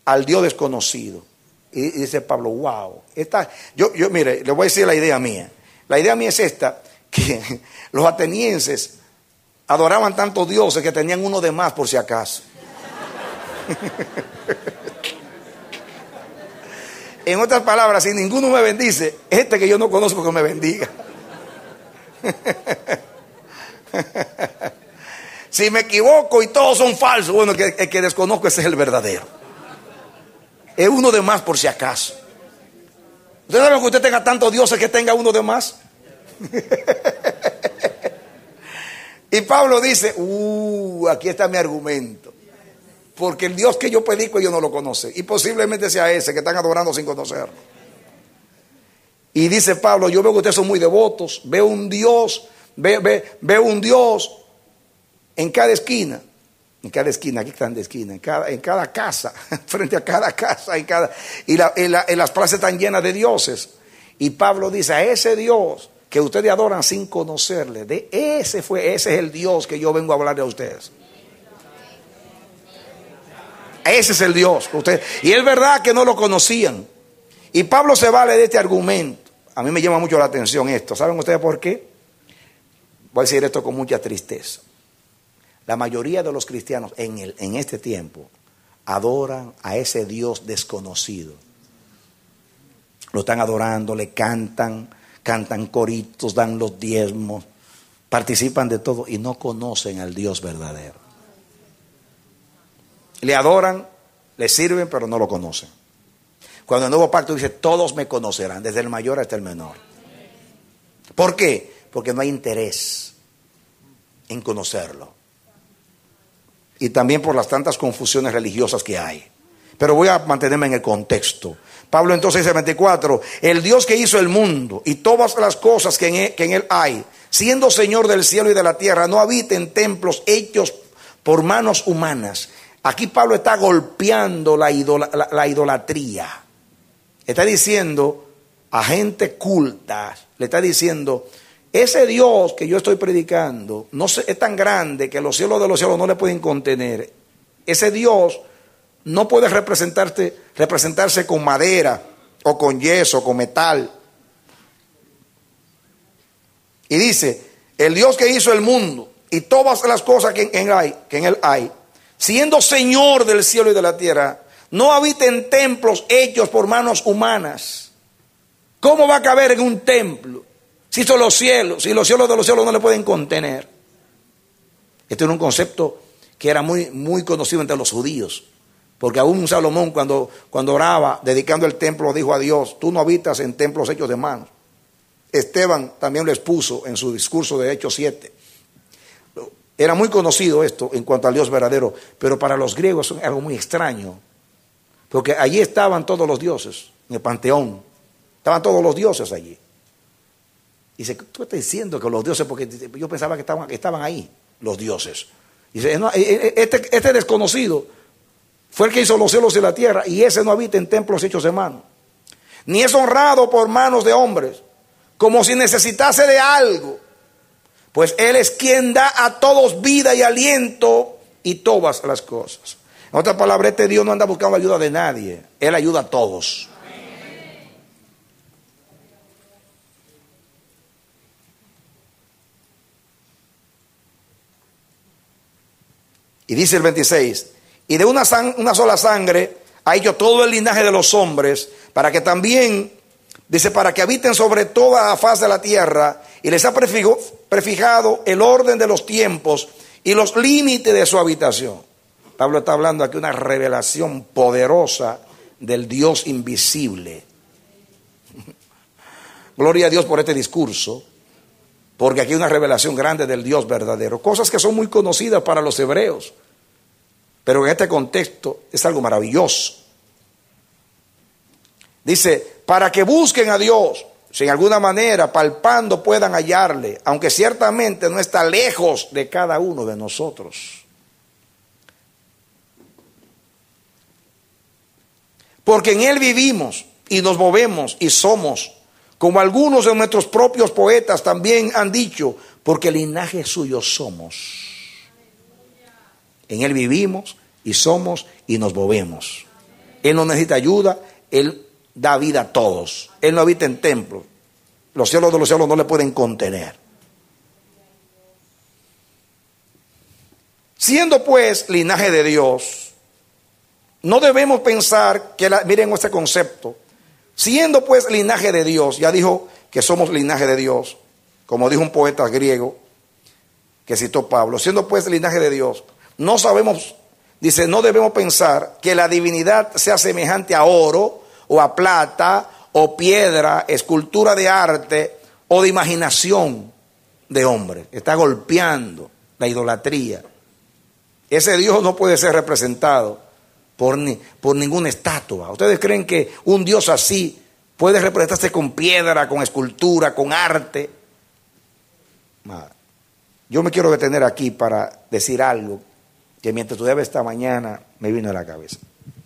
Speaker 2: al Dios desconocido. Y dice Pablo: wow, yo mire, le voy a decir la idea mía. La idea mía es esta: que los atenienses adoraban tantos dioses que tenían uno de más por si acaso. En otras palabras, si ninguno me bendice, este que yo no conozco que me bendiga. Si me equivoco y todos son falsos, bueno, el que desconozco ese es el verdadero. Es uno de más por si acaso. ¿Usted sabe que usted tenga tantos dioses que tenga uno de más? Y Pablo dice: aquí está mi argumento. Porque el Dios que yo predico ellos no lo conocen. Y posiblemente sea ese que están adorando sin conocerlo. Y dice Pablo: yo veo que ustedes son muy devotos. Veo un Dios, veo un Dios en cada esquina. En cada esquina, aquí están de esquina, en cada casa, frente a cada casa, y las plazas están llenas de dioses. Y Pablo dice: a ese Dios que ustedes adoran sin conocerle, ese es el Dios que yo vengo a hablarle a ustedes. Ese es el Dios que ustedes, y es verdad que no lo conocían. Y Pablo se vale de este argumento. A mí me llama mucho la atención esto. ¿Saben ustedes por qué? Voy a decir esto con mucha tristeza. La mayoría de los cristianos en este tiempo adoran a ese Dios desconocido. Lo están adorando, le cantan coritos, dan los diezmos, participan de todo y no conocen al Dios verdadero. Le adoran, le sirven, pero no lo conocen. Cuando el Nuevo Pacto dice: todos me conocerán, desde el mayor hasta el menor. ¿Por qué? Porque no hay interés en conocerlo. Y también por las tantas confusiones religiosas que hay. Pero voy a mantenerme en el contexto. Pablo entonces dice 24: el Dios que hizo el mundo y todas las cosas que en él hay, siendo Señor del cielo y de la tierra, no habita en templos hechos por manos humanas. Aquí Pablo está golpeando la idolatría. Está diciendo a gente culta, le está diciendo: ese Dios que yo estoy predicando es tan grande que los cielos de los cielos no le pueden contener. Ese Dios no puede representarse con madera o con yeso, con metal. Y dice: el Dios que hizo el mundo y todas las cosas que en él hay, siendo Señor del cielo y de la tierra, no habita en templos hechos por manos humanas. ¿Cómo va a caber en un templo si son los cielos? Y los cielos de los cielos no le pueden contener. Este era un concepto que era muy, muy conocido entre los judíos. Porque aún Salomón cuando oraba, dedicando el templo, dijo a Dios: tú no habitas en templos hechos de manos. Esteban también lo expuso en su discurso de Hechos 7. Era muy conocido esto en cuanto al Dios verdadero, pero para los griegos es algo muy extraño. Porque allí estaban todos los dioses, en el panteón. Estaban todos los dioses allí. Dice: tú estás diciendo que los dioses, porque yo pensaba que estaban ahí los dioses. Dice: no, este desconocido Fue el que hizo los cielos y la tierra, y ese no habita en templos hechos de mano. Ni es honrado por manos de hombres, como si necesitase de algo. Pues Él es quien da a todos vida y aliento y todas las cosas. En otras palabras, este Dios no anda buscando ayuda de nadie. Él ayuda a todos. Y dice el 26, y de una sola sangre ha hecho todo el linaje de los hombres, para que también, dice, para que habiten sobre toda la faz de la tierra, y les ha prefijado el orden de los tiempos y los límites de su habitación. Pablo está hablando aquí de una revelación poderosa del Dios invisible. Gloria a Dios por este discurso, porque aquí hay una revelación grande del Dios verdadero. Cosas que son muy conocidas para los hebreos, pero en este contexto es algo maravilloso. Dice, para que busquen a Dios, si en alguna manera palpando puedan hallarle, aunque ciertamente no está lejos de cada uno de nosotros. Porque en Él vivimos y nos movemos y somos, como algunos de nuestros propios poetas también han dicho, porque linaje suyo somos. En Él vivimos y somos y nos movemos. Él no necesita ayuda, Él da vida a todos. Él no habita en templos. Los cielos de los cielos no le pueden contener. Siendo pues linaje de Dios, no debemos pensar que, miren este concepto, siendo pues linaje de Dios, ya dijo que somos linaje de Dios, como dijo un poeta griego que citó Pablo, siendo pues linaje de Dios, no sabemos, dice, no debemos pensar que la divinidad sea semejante a oro o a plata o piedra, escultura de arte o de imaginación de hombre. Está golpeando la idolatría. Ese Dios no puede ser representado por ninguna estatua. ¿Ustedes creen que un Dios así puede representarse con piedra, con escultura, con arte? Yo me quiero detener aquí para decir algo que mientras estudiaba esta mañana me vino a la cabeza.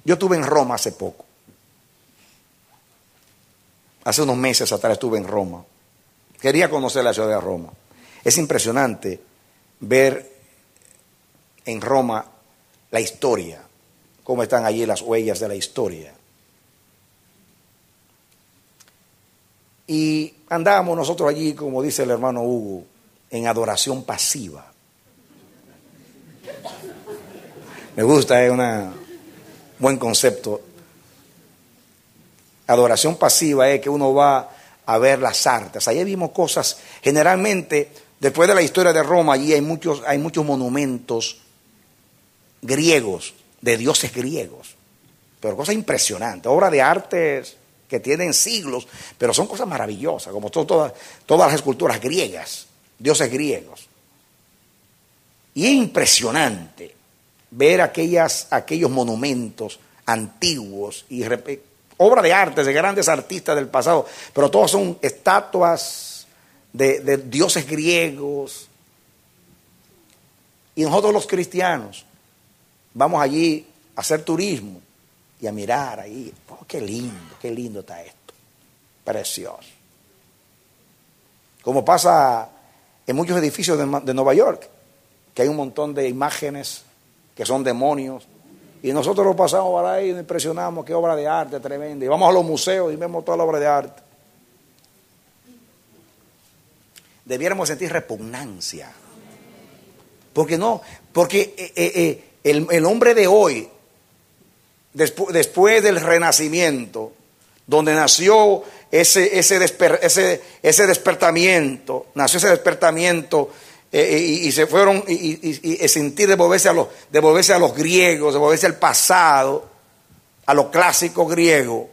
Speaker 2: Yo estuve en Roma hace poco. Hace unos meses atrás estuve en Roma. Quería conocer la ciudad de Roma. Es impresionante ver en Roma la historia, cómo están allí las huellas de la historia. Y andábamos nosotros allí, como dice el hermano Hugo, en adoración pasiva. Me gusta, es un buen concepto. Adoración pasiva es que uno va a ver las artes. Allí vimos cosas, generalmente, después de la historia de Roma, allí hay muchos monumentos griegos, de dioses griegos, pero cosas impresionantes, obras de artes que tienen siglos, pero son cosas maravillosas, como todas las esculturas griegas, dioses griegos. Y es impresionante ver aquellos monumentos antiguos y obras de arte de grandes artistas del pasado, pero todas son estatuas de dioses griegos. Y nosotros los cristianos vamos allí a hacer turismo y a mirar ahí. Oh, qué lindo está esto. Precioso. Como pasa en muchos edificios de Nueva York, que hay un montón de imágenes que son demonios. Y nosotros lo pasamos por ahí y nos impresionamos, qué obra de arte tremenda. Y vamos a los museos y vemos toda la obra de arte. Debiéramos sentir repugnancia. Porque el hombre de hoy, después del Renacimiento, donde nació ese despertamiento, y se fueron y sentir devolverse a los griegos, devolverse al pasado, a lo clásico griego.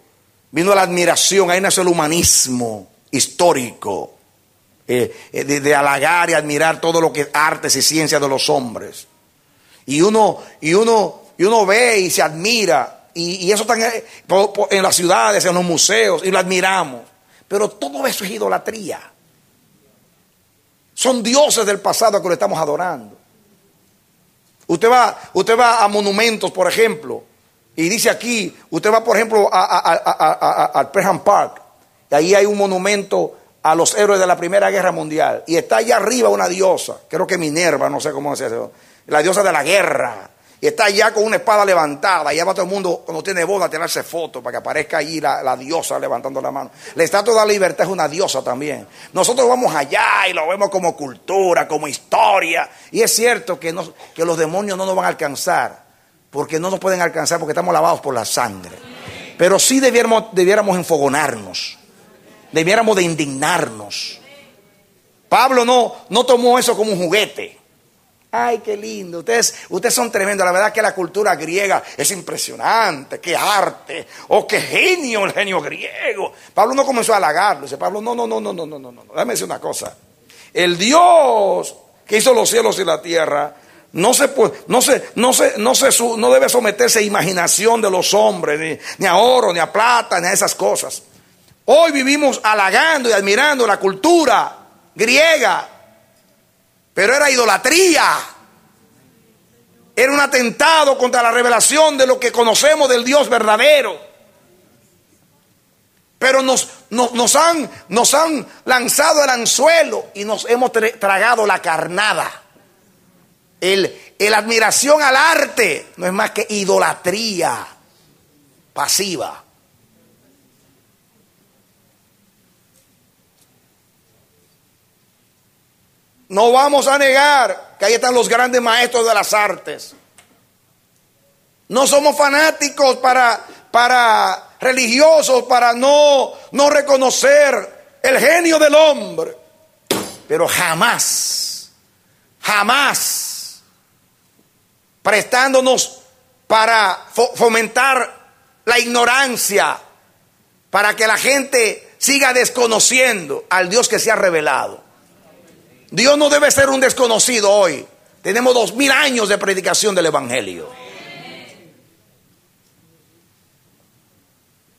Speaker 2: Vino la admiración, ahí nació el humanismo histórico, de halagar y admirar todo lo que es artes y ciencias de los hombres. Y uno ve y se admira, y eso está en las ciudades, en los museos, y lo admiramos. Pero todo eso es idolatría. Son dioses del pasado que lo estamos adorando. Usted va a monumentos, por ejemplo, Y dice aquí, usted va por ejemplo al Perham Park, y ahí hay un monumento a los héroes de la Primera Guerra Mundial. Y está allá arriba una diosa, creo que Minerva, no sé cómo es eso, la diosa de la guerra. Y está allá con una espada levantada. Y ya va todo el mundo, cuando tiene boda, a tirarse fotos para que aparezca allí la diosa levantando la mano. La Estatua de la Libertad es una diosa también. Nosotros vamos allá y lo vemos como cultura, como historia. Y es cierto que los demonios no nos van a alcanzar, porque no nos pueden alcanzar porque estamos lavados por la sangre. Pero sí debiéramos enfogonarnos, debiéramos de indignarnos. Pablo no tomó eso como un juguete. Ay, qué lindo, ustedes son tremendos. La verdad que la cultura griega es impresionante. Qué arte, qué genio el genio griego. Pablo no comenzó a halagarlo. Dice Pablo, no. Déjame decir una cosa. El Dios que hizo los cielos y la tierra no debe someterse a imaginación de los hombres, ni a oro, ni a plata, ni a esas cosas. Hoy vivimos halagando y admirando la cultura griega, pero era idolatría. Era un atentado contra la revelación de lo que conocemos del Dios verdadero. Pero nos han lanzado el anzuelo y nos hemos tragado la carnada. El admiración al arte no es más que idolatría pasiva. No vamos a negar que ahí están los grandes maestros de las artes. No somos fanáticos para religiosos, para no reconocer el genio del hombre. Pero jamás prestándonos para fomentar la ignorancia, para que la gente siga desconociendo al Dios que se ha revelado. Dios no debe ser un desconocido hoy. Tenemos 2000 años de predicación del evangelio.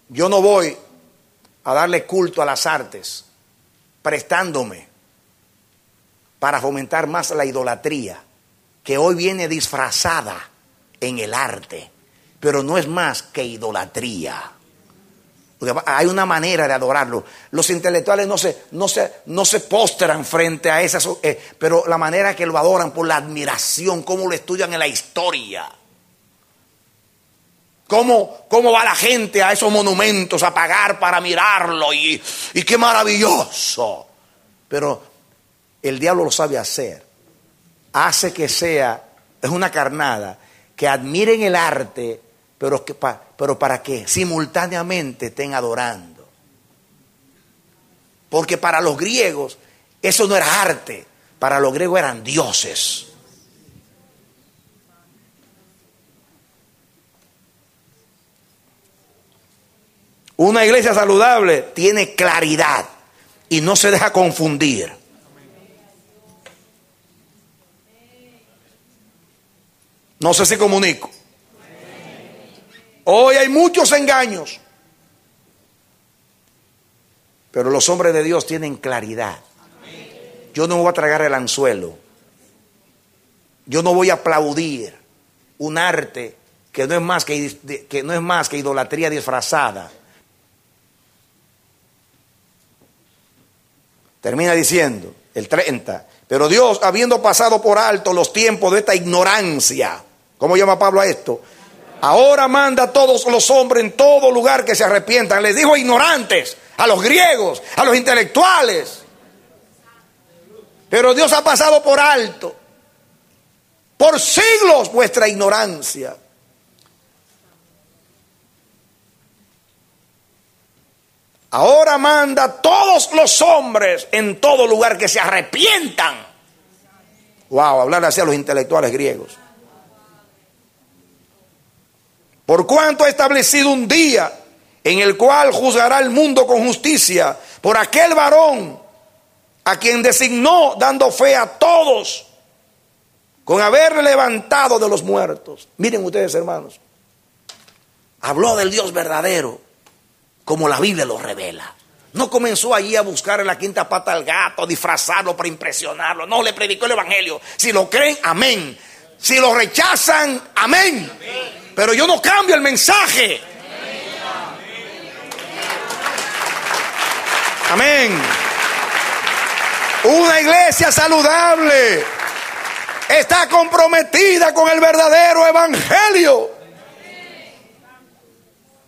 Speaker 2: Yo no voy a darle culto a las artes prestándome para fomentar más la idolatría, que hoy viene disfrazada en el arte, pero no es más que idolatría. Porque hay una manera de adorarlo. Los intelectuales no se postran frente a esas, pero la manera que lo adoran por la admiración, cómo lo estudian en la historia. Cómo va la gente a esos monumentos a pagar para mirarlo y qué maravilloso. Pero el diablo lo sabe hacer. Hace que es una carnada, que admiren el arte, pero para que simultáneamente estén adorando. Porque para los griegos eso no era arte, para los griegos eran dioses. Una iglesia saludable tiene claridad y no se deja confundir. No sé si comunico. Hoy hay muchos engaños, pero los hombres de Dios tienen claridad. Yo no me voy a tragar el anzuelo. Yo no voy a aplaudir un arte que no es más que idolatría disfrazada. Termina diciendo el 30. Pero Dios, habiendo pasado por alto los tiempos de esta ignorancia, ¿cómo llama Pablo a esto? Ahora manda a todos los hombres en todo lugar que se arrepientan. Les dijo ignorantes, a los griegos, a los intelectuales. Pero Dios ha pasado por alto, por siglos, vuestra ignorancia. Ahora manda a todos los hombres en todo lugar que se arrepientan. Wow, hablar así a los intelectuales griegos. Por cuanto ha establecido un día en el cual juzgará el mundo con justicia por aquel varón a quien designó, dando fe a todos con haberle levantado de los muertos. Miren ustedes, hermanos, habló del Dios verdadero como la Biblia lo revela. No comenzó allí a buscar en la quinta pata al gato, a disfrazarlo para impresionarlo. No, le predicó el evangelio. Si lo creen, amén. Si lo rechazan, amén. pero yo no cambio el mensaje. Amén. Una iglesia saludable está comprometida con el verdadero evangelio.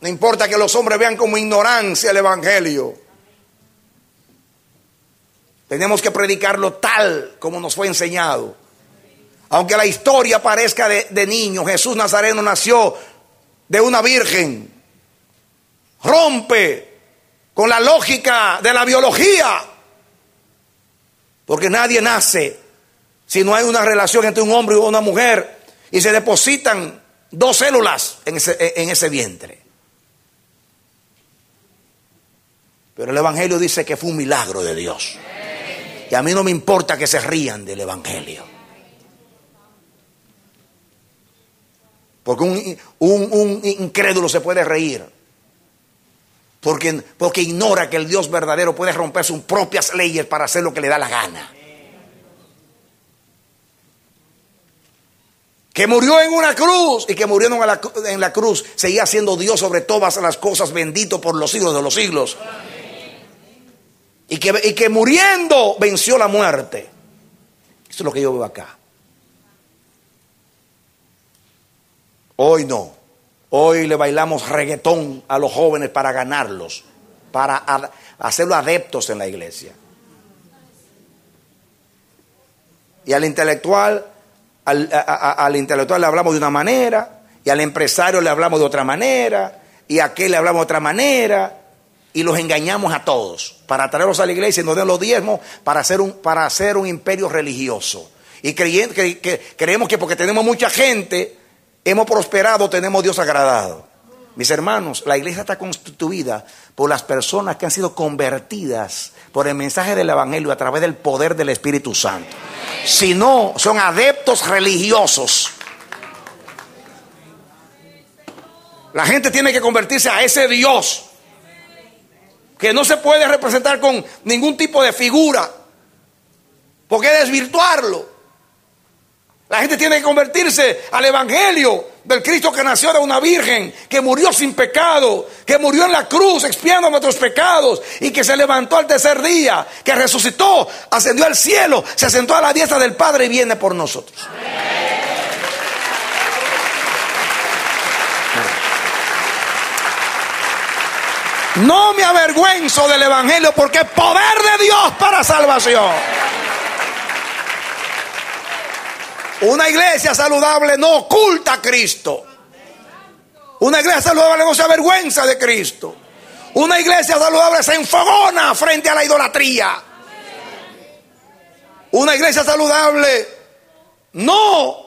Speaker 2: No importa que los hombres vean como ignorancia el evangelio. Tenemos que predicarlo tal como nos fue enseñado. Aunque la historia parezca de niño, Jesús Nazareno nació de una virgen. Rompe con la lógica de la biología. Porque nadie nace si no hay una relación entre un hombre y una mujer y se depositan 2 células en ese vientre. Pero el evangelio dice que fue un milagro de Dios. Y a mí no me importa que se rían del evangelio. Porque un incrédulo se puede reír. Porque ignora que el Dios verdadero puede romper sus propias leyes para hacer lo que le da la gana. Que murió en una cruz y que muriendo en la cruz seguía siendo Dios sobre todas las cosas, bendito por los siglos de los siglos. Y que muriendo venció la muerte. Eso es lo que yo veo acá. Hoy no. Hoy le bailamos reggaetón a los jóvenes para ganarlos, para hacerlos adeptos en la iglesia. Y al intelectual le hablamos de una manera, y al empresario le hablamos de otra manera, y a aquel le hablamos de otra manera. Y los engañamos a todos para traerlos a la iglesia y nos den los diezmos para hacer un imperio religioso. Y creemos que porque tenemos mucha gente, hemos prosperado, tenemos Dios agradado. Mis hermanos, la iglesia está constituida por las personas que han sido convertidas por el mensaje del evangelio a través del poder del Espíritu Santo. Si no, son adeptos religiosos. La gente tiene que convertirse a ese Dios que no se puede representar con ningún tipo de figura, porque es desvirtuarlo. La gente tiene que convertirse al evangelio del Cristo que nació de una virgen, que murió sin pecado, que murió en la cruz expiando nuestros pecados y que se levantó al tercer día, que resucitó, ascendió al cielo, se sentó a la diestra del Padre y viene por nosotros. No me avergüenzo del evangelio porque es poder de Dios para salvación. Una iglesia saludable no oculta a Cristo. Una iglesia saludable no se avergüenza de Cristo. Una iglesia saludable se enfogona frente a la idolatría. Una iglesia saludable no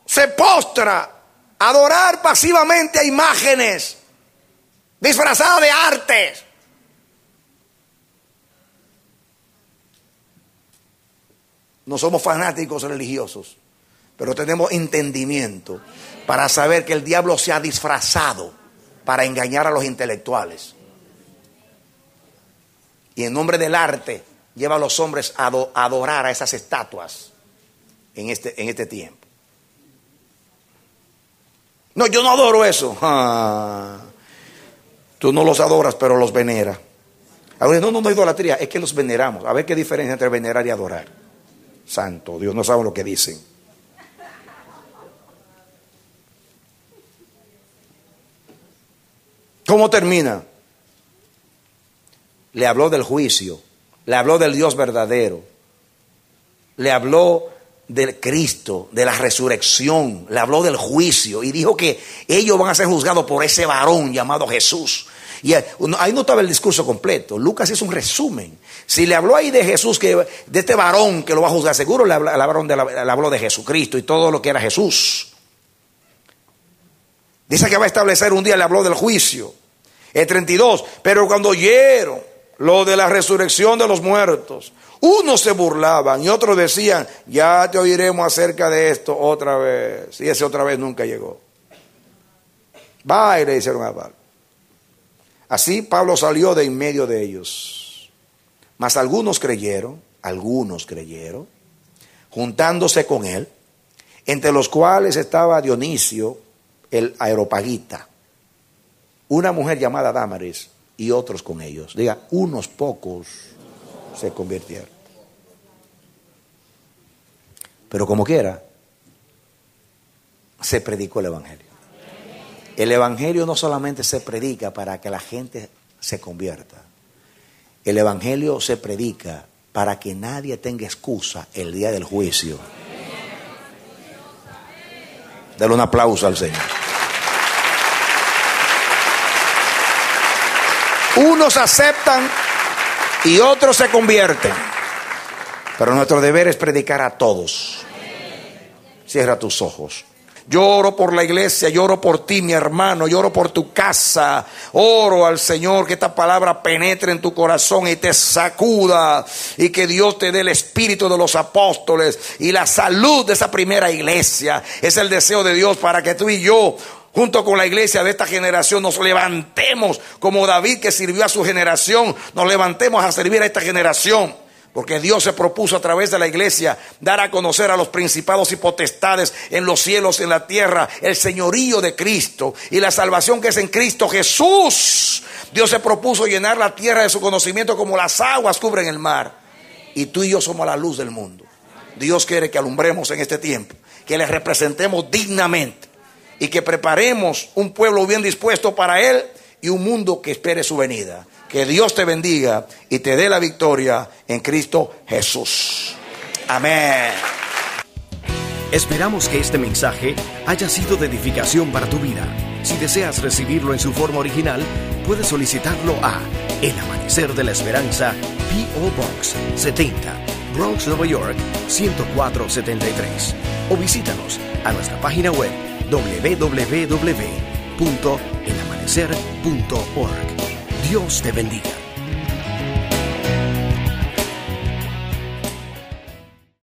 Speaker 2: se postra a adorar pasivamente a imágenes disfrazada de artes. No somos fanáticos religiosos, pero tenemos entendimiento para saber que el diablo se ha disfrazado para engañar a los intelectuales. Y en nombre del arte lleva a los hombres a adorar a esas estatuas en este tiempo. No, yo no adoro eso. Tú no los adoras, pero los veneras. Ahora, no idolatría, es que los veneramos. A ver qué diferencia entre venerar y adorar. Santo Dios, no saben lo que dicen. ¿Cómo termina? Le habló del juicio, le habló del Dios verdadero, le habló del Cristo, de la resurrección, le habló del juicio y dijo que ellos van a ser juzgados por ese varón llamado Jesús. Y ahí no estaba el discurso completo. Lucas hizo un resumen. Si le habló ahí de Jesús, de este varón que lo va a juzgar, seguro le habló de Jesucristo y todo lo que era Jesús. Dice que va a establecer un día, le habló del juicio. El 32, pero cuando oyeron lo de la resurrección de los muertos, unos se burlaban y otros decían, ya te oiremos acerca de esto otra vez. Y ese otra vez nunca llegó. Va, y le hicieron a Pablo. Así Pablo salió de en medio de ellos. Mas algunos creyeron, juntándose con él, entre los cuales estaba Dionisio, el Areopagita, una mujer llamada Dámaris y otros con ellos. Diga, unos pocos se convirtieron. Pero como quiera, se predicó el Evangelio. El Evangelio no solamente se predica para que la gente se convierta. El Evangelio se predica para que nadie tenga excusa el día del juicio. Dale un aplauso al Señor. Unos aceptan y otros se convierten. Pero nuestro deber es predicar a todos. Cierra tus ojos. Yo oro por la iglesia, yo oro por ti, mi hermano, yo oro por tu casa. Oro al Señor que esta palabra penetre en tu corazón y te sacuda, y que Dios te dé el espíritu de los apóstoles y la salud de esa primera iglesia. Es el deseo de Dios para que tú y yo, junto con la iglesia de esta generación, nos levantemos como David, que sirvió a su generación. Nos levantemos a servir a esta generación. Porque Dios se propuso a través de la iglesia dar a conocer a los principados y potestades en los cielos y en la tierra el señorío de Cristo y la salvación que es en Cristo Jesús. Dios se propuso llenar la tierra de su conocimiento como las aguas cubren el mar. Y tú y yo somos la luz del mundo. Dios quiere que alumbremos en este tiempo, que le representemos dignamente y que preparemos un pueblo bien dispuesto para Él y un mundo que espere su venida. Que Dios te bendiga y te dé la victoria en Cristo Jesús. Amén.
Speaker 1: Esperamos que este mensaje haya sido de edificación para tu vida. Si deseas recibirlo en su forma original, puedes solicitarlo a El Amanecer de la Esperanza, P.O. Box 70, Bronx, Nueva York 10473. O visítanos a nuestra página web www.elamanecer.org. Dios te bendiga.